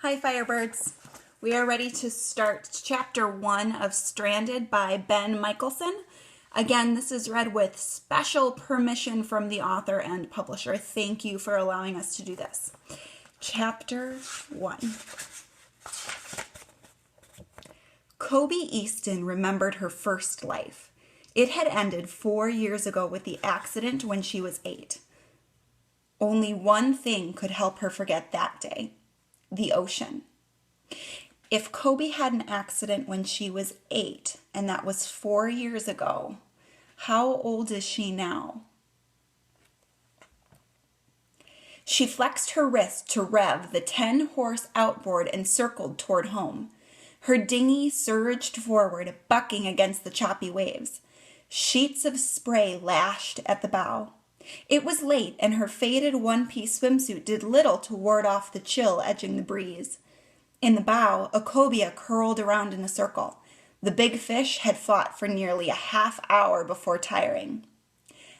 Hi, Firebirds. We are ready to start Chapter 1 of Stranded by Ben Michelson. Again, this is read with special permission from the author and publisher. Thank you for allowing us to do this. Chapter 1. Coby Easton remembered her first life. It had ended 4 years ago with the accident when she was 8. Only one thing could help her forget that day: the ocean. If Coby had an accident when she was 8, and that was 4 years ago, how old is she now? She flexed her wrist to rev the 10-horse outboard and circled toward home. Her dinghy surged forward, bucking against the choppy waves. Sheets of spray lashed at the bow. It was late, and her faded one-piece swimsuit did little to ward off the chill edging the breeze. In the bow, a cobia curled around in a circle. The big fish had fought for nearly a half hour before tiring.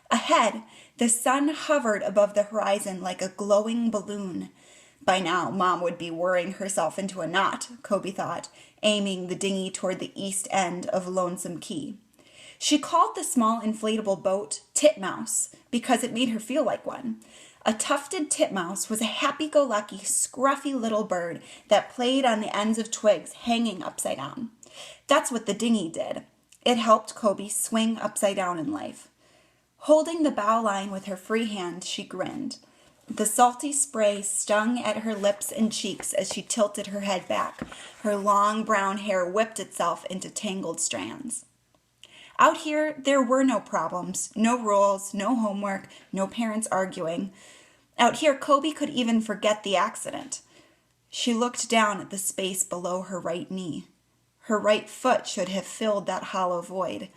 Ahead, the sun hovered above the horizon like a glowing balloon. By now, Mom would be worrying herself into a knot, Coby thought, aiming the dinghy toward the east end of Lonesome Key. She called the small inflatable boat Titmouse because it made her feel like one. A tufted titmouse was a happy-go-lucky, scruffy little bird that played on the ends of twigs hanging upside down. That's what the dinghy did. It helped Coby swing upside down in life. Holding the bow line with her free hand, she grinned. The salty spray stung at her lips and cheeks as she tilted her head back. Her long brown hair whipped itself into tangled strands. Out here, there were no problems, no rules, no homework, no parents arguing. Out here, Coby could even forget the accident. She looked down at the space below her right knee. Her right foot should have filled that hollow void,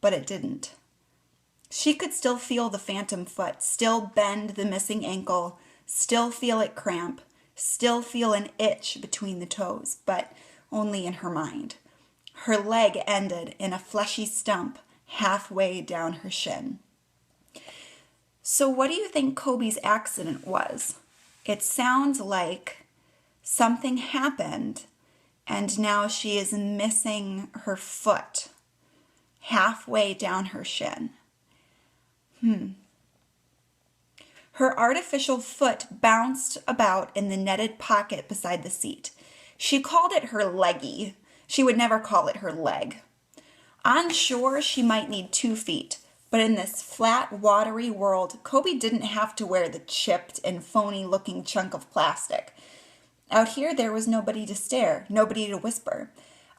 but it didn't. She could still feel the phantom foot, still bend the missing ankle, still feel it cramp, still feel an itch between the toes, but only in her mind. Her leg ended in a fleshy stump halfway down her shin. So what do you think Coby's accident was? It sounds like something happened and now she is missing her foot halfway down her shin. Her artificial foot bounced about in the netted pocket beside the seat. She called it her leggy. She would never call it her leg. On shore, she might need 2 feet, but in this flat, watery world, Coby didn't have to wear the chipped and phony-looking chunk of plastic. Out here, there was nobody to stare, nobody to whisper.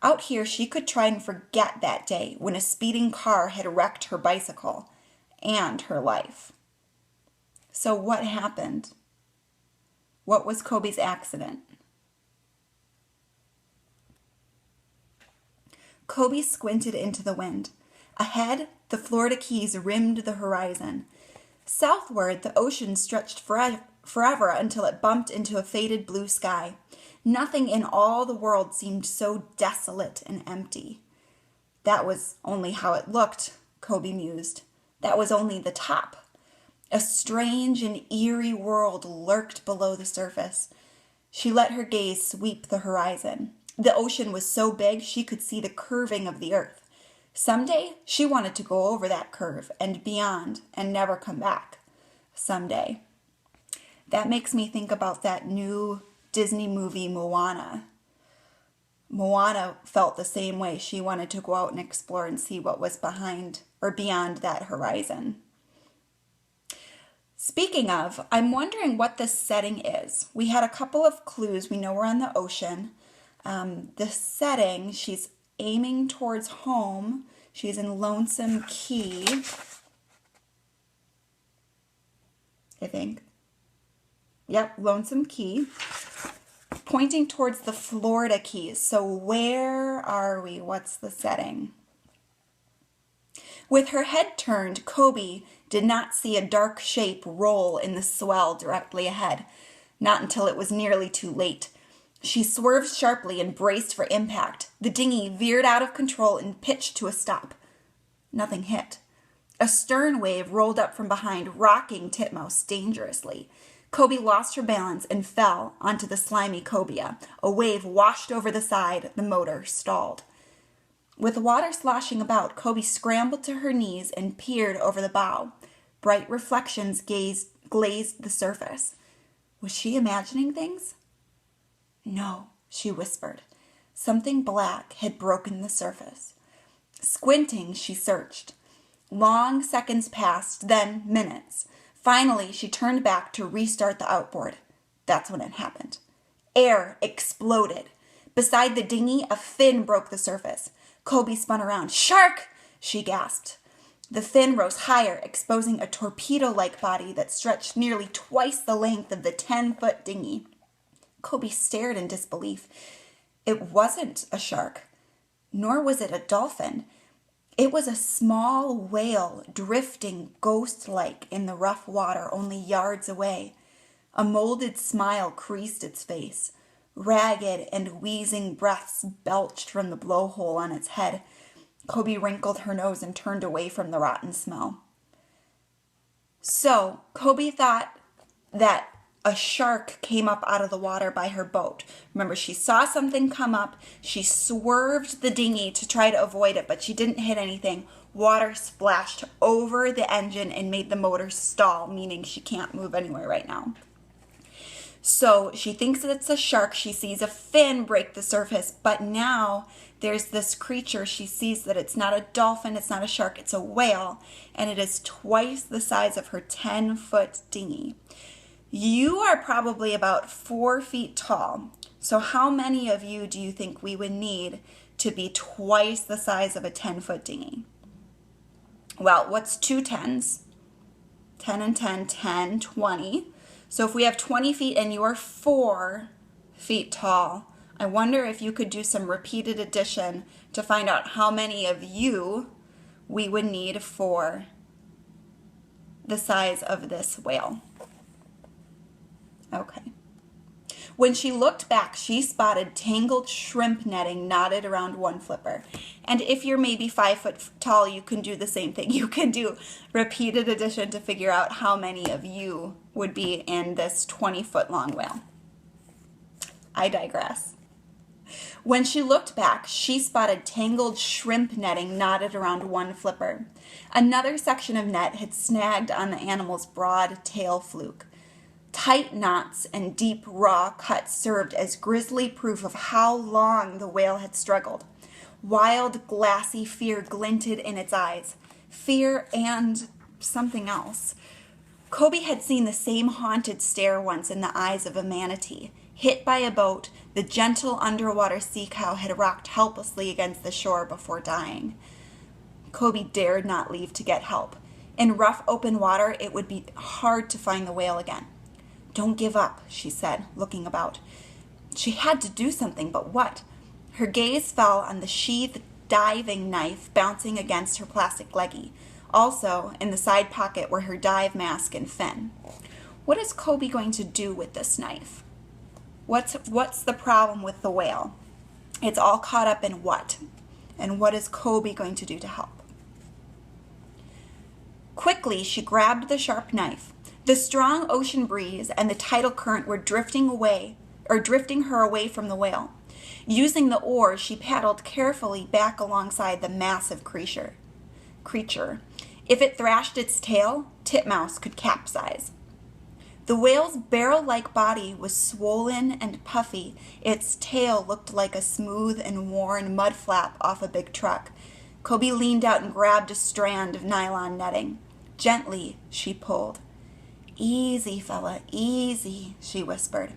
Out here, she could try and forget that day when a speeding car had wrecked her bicycle and her life. So what happened? What was Coby's accident? Coby squinted into the wind. Ahead, the Florida Keys rimmed the horizon. Southward, the ocean stretched forever until it bumped into a faded blue sky. Nothing in all the world seemed so desolate and empty. That was only how it looked, Coby mused. That was only the top. A strange and eerie world lurked below the surface. She let her gaze sweep the horizon. The ocean was so big she could see the curving of the earth. Someday, she wanted to go over that curve and beyond and never come back. Someday. That makes me think about that new Disney movie, Moana. Moana felt the same way. She wanted to go out and explore and see what was behind or beyond that horizon. Speaking of, I'm wondering what this setting is. We had a couple of clues. We know we're on the ocean. The setting, she's aiming towards home. She's in Lonesome Key, I think. Yep, Lonesome Key. Pointing towards the Florida Keys. So where are we? What's the setting? With her head turned, Coby did not see a dark shape roll in the swell directly ahead. Not until it was nearly too late. She swerved sharply and braced for impact. The dinghy veered out of control and pitched to a stop. Nothing hit. A stern wave rolled up from behind, rocking Titmouse dangerously. Coby lost her balance and fell onto the slimy cobia. A wave washed over the side. The motor stalled. With the water sloshing about, Coby scrambled to her knees and peered over the bow. Bright reflections glazed the surface. Was she imagining things? No, she whispered. Something black had broken the surface. Squinting, she searched. Long seconds passed, then minutes. Finally, she turned back to restart the outboard. That's when it happened. Air exploded. Beside the dinghy, a fin broke the surface. Coby spun around. Shark! She gasped. The fin rose higher, exposing a torpedo-like body that stretched nearly twice the length of the 10-foot dinghy. Coby stared in disbelief. It wasn't a shark, nor was it a dolphin. It was a small whale drifting ghost-like in the rough water only yards away. A molded smile creased its face. Ragged and wheezing breaths belched from the blowhole on its head. Coby wrinkled her nose and turned away from the rotten smell. So, Coby thought that a shark came up out of the water by her boat. Remember, she saw something come up. She swerved the dinghy to try to avoid it, but she didn't hit anything. Water splashed over the engine and made the motor stall, meaning she can't move anywhere right now. So she thinks that it's a shark. She sees a fin break the surface, but now there's this creature. She sees that it's not a dolphin, it's not a shark, it's a whale, and it is twice the size of her 10-foot dinghy. You are probably about 4 feet tall. So how many of you do you think we would need to be twice the size of a 10-foot dinghy? Well, what's 2 10s? 10 and 10, 10, 20. So if we have 20 feet and you're 4 feet tall, I wonder if you could do some repeated addition to find out how many of you we would need for the size of this whale. Okay. When she looked back, she spotted tangled shrimp netting knotted around one flipper. And if you're maybe 5 foot tall, you can do the same thing. You can do repeated addition to figure out how many of you would be in this 20-foot long whale. I digress. When she looked back, she spotted tangled shrimp netting knotted around one flipper. Another section of net had snagged on the animal's broad tail fluke. Tight knots and deep raw cuts served as grisly proof of how long the whale had struggled. Wild, glassy fear glinted in its eyes. Fear and something else. Coby had seen the same haunted stare once in the eyes of a manatee. Hit by a boat, the gentle underwater sea cow had rocked helplessly against the shore before dying. Coby dared not leave to get help. In rough open water, it would be hard to find the whale again. Don't give up, she said, looking about. She had to do something, but what? Her gaze fell on the sheathed diving knife bouncing against her plastic leggy. Also, in the side pocket were her dive mask and fin. What is Coby going to do with this knife? What's the problem with the whale? It's all caught up in what? And what is Coby going to do to help? Quickly, she grabbed the sharp knife. The strong ocean breeze and the tidal current were drifting her away from the whale. Using the oars, she paddled carefully back alongside the massive creature. If it thrashed its tail, Titmouse could capsize. The whale's barrel-like body was swollen and puffy. Its tail looked like a smooth and worn mud flap off a big truck. Coby leaned out and grabbed a strand of nylon netting. Gently, she pulled. Easy, fella, easy, she whispered.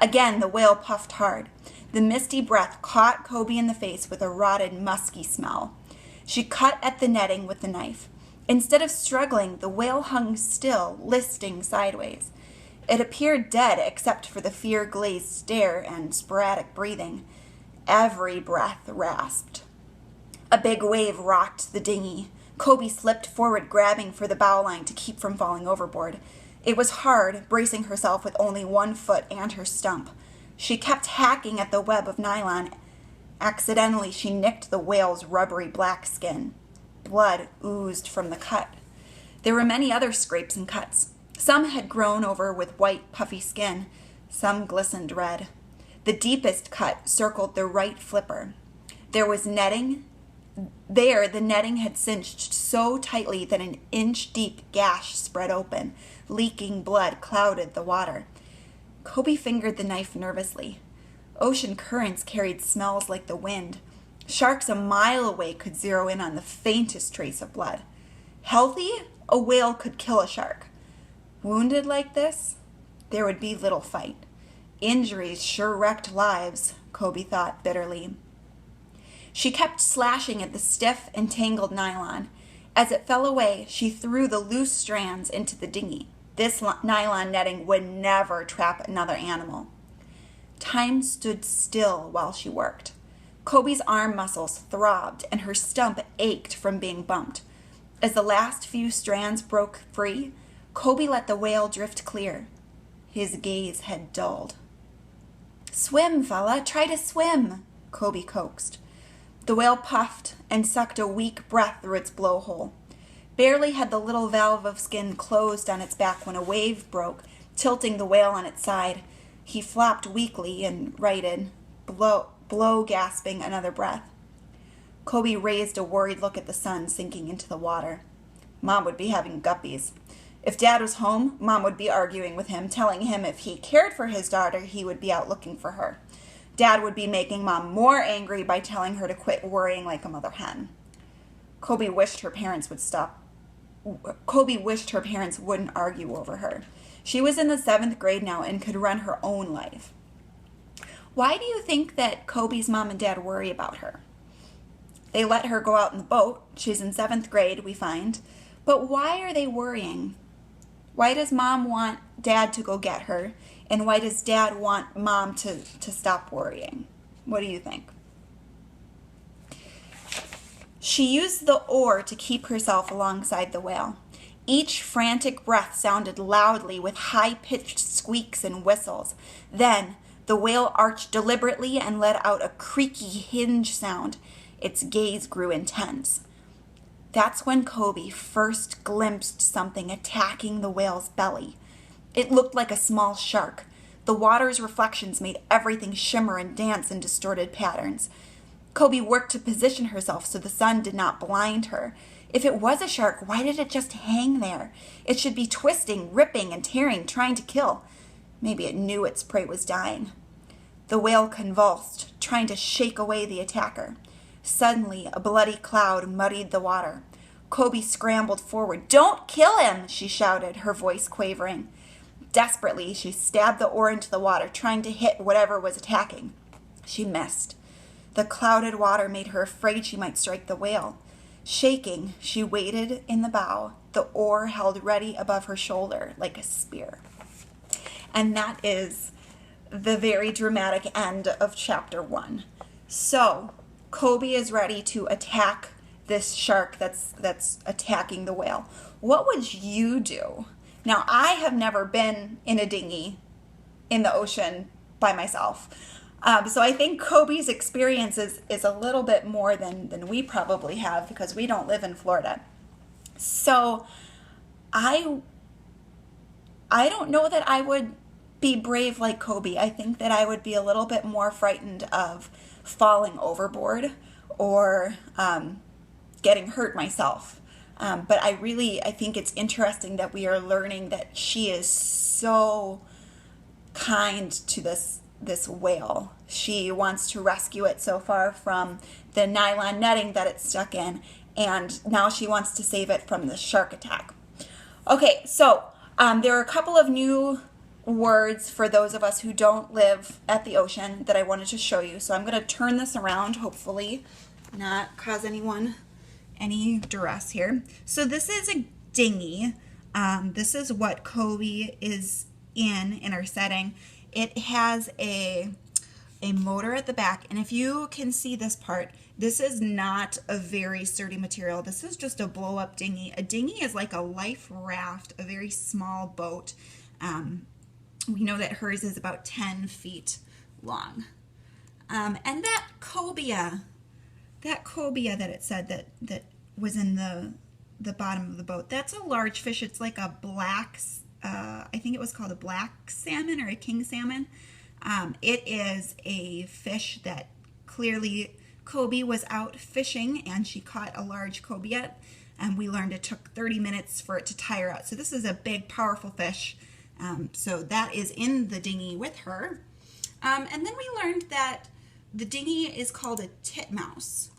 Again, the whale puffed hard. The misty breath caught Coby in the face with a rotted, musky smell. She cut at the netting with the knife. Instead of struggling, the whale hung still, listing sideways. It appeared dead except for the fear-glazed stare and sporadic breathing. Every breath rasped. A big wave rocked the dinghy. Coby slipped forward, grabbing for the bow line to keep from falling overboard. It was hard, bracing herself with only 1 foot and her stump. She kept hacking at the web of nylon. Accidentally, she nicked the whale's rubbery black skin. Blood oozed from the cut. There were many other scrapes and cuts. Some had grown over with white, puffy skin. Some glistened red. The deepest cut circled the right flipper. There was netting. There, the netting had cinched so tightly that an inch-deep gash spread open. Leaking blood clouded the water. Coby fingered the knife nervously. Ocean currents carried smells like the wind. Sharks a mile away could zero in on the faintest trace of blood. Healthy, a whale could kill a shark. Wounded like this, there would be little fight. Injuries sure wrecked lives, Coby thought bitterly. She kept slashing at the stiff and tangled nylon. As it fell away, she threw the loose strands into the dinghy. This nylon netting would never trap another animal. Time stood still while she worked. Coby's arm muscles throbbed and her stump ached from being bumped. As the last few strands broke free, Coby let the whale drift clear. His gaze had dulled. "Swim, fella, try to swim," Coby coaxed. The whale puffed and sucked a weak breath through its blowhole. Barely had the little valve of skin closed on its back when a wave broke, tilting the whale on its side. He flopped weakly and righted, blow gasping another breath. Coby raised a worried look at the sun sinking into the water. Mom would be having guppies. If Dad was home, Mom would be arguing with him, telling him if he cared for his daughter, he would be out looking for her. Dad would be making Mom more angry by telling her to quit worrying like a mother hen. Coby wished her parents wouldn't argue over her. She was in the 7th grade now and could run her own life. Why do you think that Coby's mom and dad worry about her? They let her go out in the boat. She's in 7th grade, we find. But why are they worrying? Why does Mom want Dad to go get her? And why does Dad want Mom to stop worrying? What do you think? She used the oar to keep herself alongside the whale. Each frantic breath sounded loudly with high-pitched squeaks and whistles. Then the whale arched deliberately and let out a creaky hinge sound. Its gaze grew intense. That's when Coby first glimpsed something attacking the whale's belly. It looked like a small shark. The water's reflections made everything shimmer and dance in distorted patterns. Coby worked to position herself so the sun did not blind her. If it was a shark, why did it just hang there? It should be twisting, ripping, and tearing, trying to kill. Maybe it knew its prey was dying. The whale convulsed, trying to shake away the attacker. Suddenly, a bloody cloud muddied the water. Coby scrambled forward. "Don't kill him!" she shouted, her voice quavering. Desperately, she stabbed the oar into the water, trying to hit whatever was attacking. She missed. The clouded water made her afraid she might strike the whale. Shaking, she waited in the bow, the oar held ready above her shoulder like a spear. And that is the very dramatic end of chapter 1. So, Coby is ready to attack this shark that's attacking the whale. What would you do? Now, I have never been in a dinghy in the ocean by myself. So I think Coby's experience is a little bit more than we probably have because we don't live in Florida. So I don't know that I would be brave like Coby. I think that I would be a little bit more frightened of falling overboard or getting hurt myself. But I think it's interesting that we are learning that she is so kind to this whale. She wants to rescue it so far from the nylon netting that it's stuck in, and now she wants to save it from the shark attack. Okay, so there are a couple of new words for those of us who don't live at the ocean that I wanted to show you. So I'm going to turn this around, hopefully not cause anyone any duress here. So this is a dinghy. This is what Coby is in our setting. It has a motor at the back, and if you can see this part, this is not a very sturdy material. This is just a blow-up dinghy. A dinghy is like a life raft, a very small boat. We know that hers is about 10 feet long. And that cobia that it said that was in the bottom of the boat, that's a large fish. It's like a black I think it was called a black salmon or a king salmon. It is a fish that clearly Coby was out fishing and she caught a large cobia, and we learned it took 30 minutes for it to tire out. So this is a big, powerful fish. So that is in the dinghy with her. And then we learned that the dinghy is called a titmouse.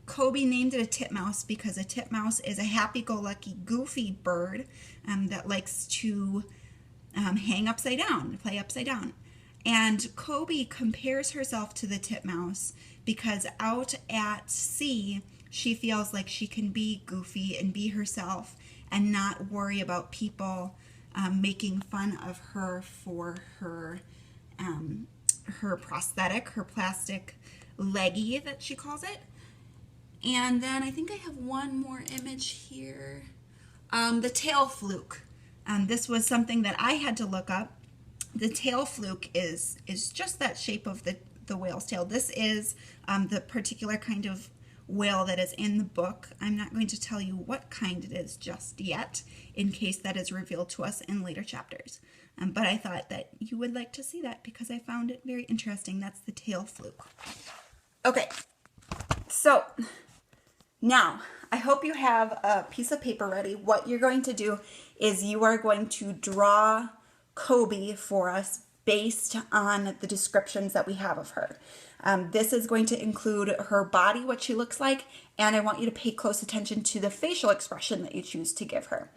Coby named it a titmouse because a titmouse is a happy-go-lucky, goofy bird that likes to hang upside down, play upside down. And Coby compares herself to the titmouse because out at sea, she feels like she can be goofy and be herself and not worry about people making fun of her for her prosthetic, her plastic leggy that she calls it. And then I think I have one more image here. The tail fluke. This was something that I had to look up. The tail fluke is just that shape of the whale's tail. This is the particular kind of whale that is in the book. I'm not going to tell you what kind it is just yet, in case that is revealed to us in later chapters. But I thought that you would like to see that because I found it very interesting. That's the tail fluke. Okay, so now I hope you have a piece of paper ready. What you're going to do is you are going to draw Coby for us based on the descriptions that we have of her. This is going to include her body, what she looks like, and I want you to pay close attention to the facial expression that you choose to give her.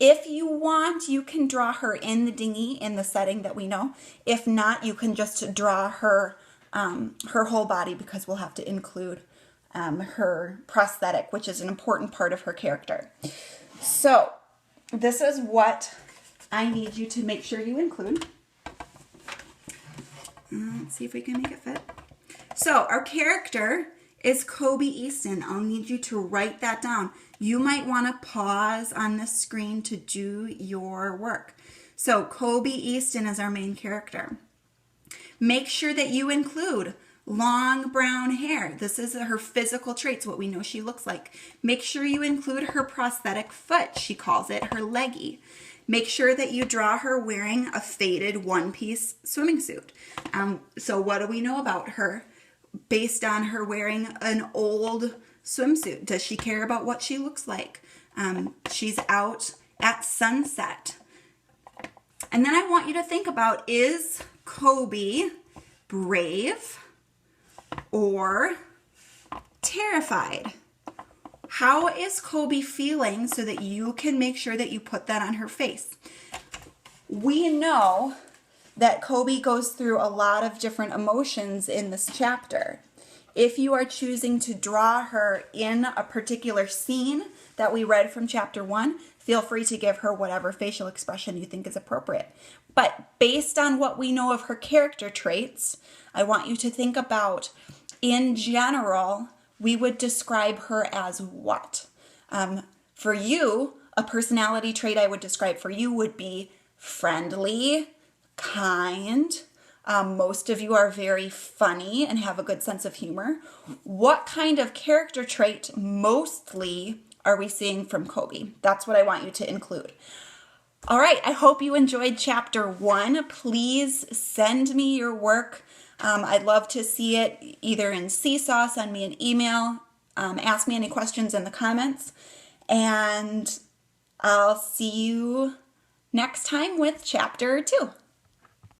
If you want, you can draw her in the dinghy in the setting that we know. If not, you can just draw her whole body because we'll have to include her prosthetic, which is an important part of her character. So this is what I need you to make sure you include. Let's see if we can make it fit. So our character is Coby Easton. I'll need you to write that down. You might want to pause on the screen to do your work. So Coby Easton is our main character. Make sure that you include long brown hair. This is her physical traits, what we know she looks like. Make sure you include her prosthetic foot. She calls it her leggy. Make sure that you draw her wearing a faded one-piece swimming suit. So what do we know about her based on her wearing an old swimsuit? Does she care about what she looks like? She's out at sunset. And then I want you to think about, is Coby brave or terrified? How is Coby feeling so that you can make sure that you put that on her face? We know that Coby goes through a lot of different emotions in this chapter. If you are choosing to draw her in a particular scene that we read from chapter 1, feel free to give her whatever facial expression you think is appropriate. But based on what we know of her character traits, I want you to think about, in general, we would describe her as what? For you, a personality trait I would describe for you would be friendly, kind. Most of you are very funny and have a good sense of humor. What kind of character trait mostly are we seeing from Coby? That's what I want you to include. All right, I hope you enjoyed chapter 1. Please send me your work. I'd love to see it either in Seesaw, send me an email, ask me any questions in the comments, and I'll see you next time with chapter 2.